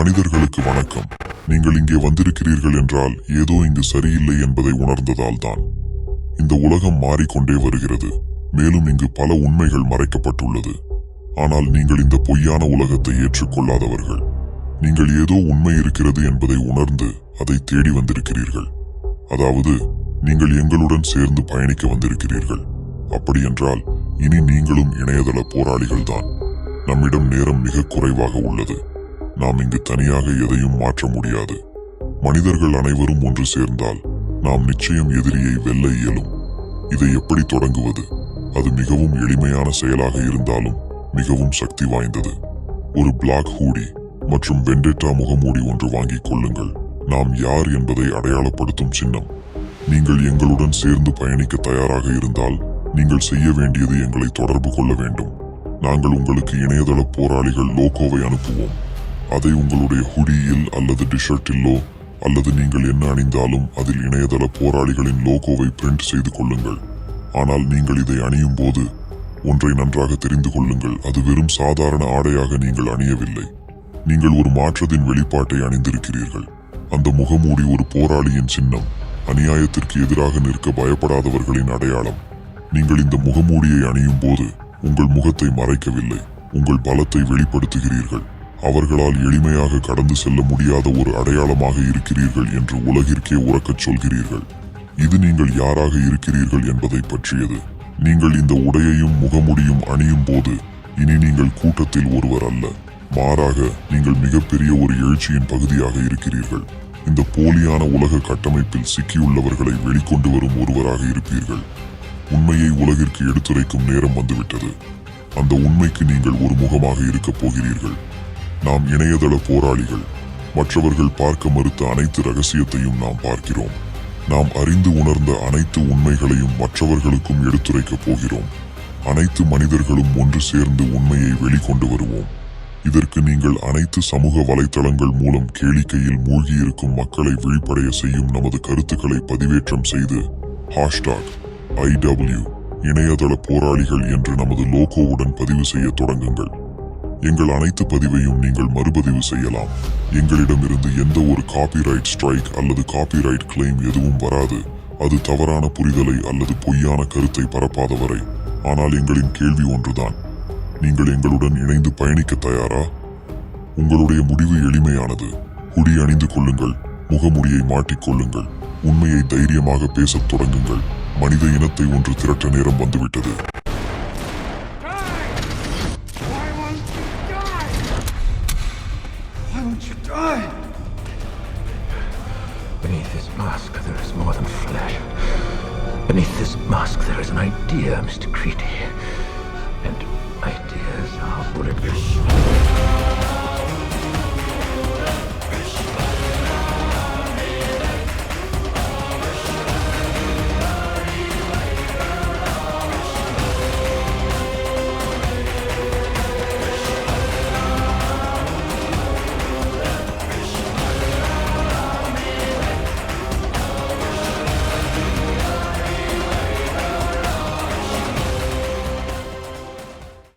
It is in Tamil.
மனிதர்களுக்கு வணக்கம். நீங்கள் இங்கே வந்திருக்கிறீர்கள் என்றால் ஏதோ இங்கு சரியில்லை என்பதை உணர்ந்ததால் தான். இந்த உலகம் மாறிக்கொண்டே வருகிறது. மேலும் இங்கு பல உண்மைகள் மறைக்கப்பட்டுள்ளது. ஆனால் நீங்கள் இந்த பொய்யான உலகத்தை ஏற்றுக்கொள்ளாதவர்கள். நீங்கள் ஏதோ உண்மை இருக்கிறது என்பதை உணர்ந்து அதை தேடி வந்திருக்கிறீர்கள். அதாவது நீங்கள் எங்களுடன் சேர்ந்து பயணிக்க வந்திருக்கிறீர்கள். அப்படியென்றால் இனி நீங்களும் இணையதள போராளிகள் தான். நம்மிடம் நேரம் மிக குறைவாக உள்ளது. நாம் இங்கு தனியாக எதையும் மாற்ற முடியாது. மனிதர்கள் அனைவரும் ஒன்று சேர்ந்தால் நாம் நிச்சயம் எதிரியை வெல்ல இயலும். இதை எப்படி தொடங்குவது? அது மிகவும் எளிமையான செயலாக இருந்தாலும் மிகவும் சக்தி வாய்ந்தது. ஒரு பிளாக் ஹூடி மற்றும் வெண்டெட்டா முகமூடி ஒன்று வாங்கிக் கொள்ளுங்கள். நாம் யார் என்பதை அடையாளப்படுத்தும் சின்னம். நீங்கள் எங்களுடன் சேர்ந்து பயணிக்க தயாராக இருந்தால் நீங்கள் செய்ய வேண்டியது எங்களை தொடர்பு கொள்ள வேண்டும். நாங்கள் உங்களுக்கு இணையதள போராளிகள் லோகோவை அனுப்புவோம். அதை உங்களுடைய ஹுடியில் அல்லது டிஷர்ட்டிலோ அல்லது நீங்கள் என்ன அணிந்தாலும் அதில் இணையதள போராளிகளின் லோகோவை பிரிண்ட் செய்து கொள்ளுங்கள். ஆனால் நீங்கள் இதை அணியும் போது ஒன்றை நன்றாக தெரிந்து கொள்ளுங்கள். அது வெறும் சாதாரண ஆடையாக நீங்கள் அணியவில்லை. நீங்கள் ஒரு மாற்றத்தின் வெளிப்பாட்டை அணிந்திருக்கிறீர்கள். அந்த முகமூடி ஒரு போராளியின் சின்னம். அநியாயத்திற்கு எதிராக நிற்க பயப்படாதவர்களின் அடையாளம். நீங்கள் இந்த முகமூடியை அணியும் போது உங்கள் முகத்தை மறைக்கவில்லை, உங்கள் பலத்தை வெளிப்படுத்துகிறீர்கள். அவர்களால் எளிமையாக கடந்து செல்ல முடியாத ஒரு அடையாளமாக இருக்கிறீர்கள் என்று உலகிற்கே உரக்கச் சொல்கிறீர்கள். இது நீங்கள் யாராக இருக்கிறீர்கள் என்பதை பற்றியது. நீங்கள் இந்த உடையையும் முகமுடியும் அணியும் போது இனி நீங்கள் கூட்டத்தில் ஒருவர் அல்ல. மாறாக நீங்கள் மிகப்பெரிய ஒரு எழுச்சியின் பகுதியாக இருக்கிறீர்கள். இந்த போலியான உலக கட்டமைப்பில் சிக்கியுள்ளவர்களை வெளிக்கொண்டு வரும் ஒருவராக இருப்பீர்கள். உண்மையை உலகிற்கு எடுத்துரைக்கும் நேரம் வந்துவிட்டது. அந்த உண்மைக்கு நீங்கள் ஒரு முகமாக இருக்கப் போகிறீர்கள். நாம் இணையதள போராளிகள். மற்றவர்கள் பார்க்க மறுத்த அனைத்து ரகசியத்தையும் நாம் பார்க்கிறோம். நாம் அறிந்து உணர்ந்த அனைத்து உண்மைகளையும் மற்றவர்களுக்கும் எடுத்துரைக்கப் போகிறோம். அனைத்து மனிதர்களும் ஒன்று சேர்ந்து உண்மையை வெளிக்கொண்டு வருவோம். இதற்கு நீங்கள் அனைத்து சமூக வலைத்தளங்கள் மூலம் கேளிக்கையில் மூழ்கியிருக்கும் மக்களை விழிப்படைய செய்யும் நமது கருத்துக்களை பதிவேற்றம் செய்து #IW இணையதள போராளிகள் என்று நமது லோகோவுடன் பதிவு செய்ய தொடங்குங்கள். எங்கள் அனைத்து பதிவையும் நீங்கள் மறுபதிவு செய்யலாம். எங்களிடமிருந்து எந்த ஒரு காப்பிரைட் ஸ்ட்ரைக் அல்லது காப்பிரைட் கிளைம் எதுவும் வராது. அது தவறான புரிதலை அல்லது பொய்யான கருத்தை பரப்பாதவரை. ஆனால் எங்களின் கேள்வி ஒன்றுதான். நீங்கள் எங்களுடன் இணைந்து பயணிக்க தயாரா? உங்களுடைய முடிவு எளிமையானது. ஹுடி அணிந்து கொள்ளுங்கள், முகமுடியை மாட்டிக்கொள்ளுங்கள், உண்மையை தைரியமாக பேசத் தொடங்குங்கள். மனித இனத்தை ஒன்று திரட்ட நேரம் வந்துவிட்டது. Beneath this mask there is more than flesh. Beneath this mask there is an idea, Mr. Creedy. And ideas are bulletproof.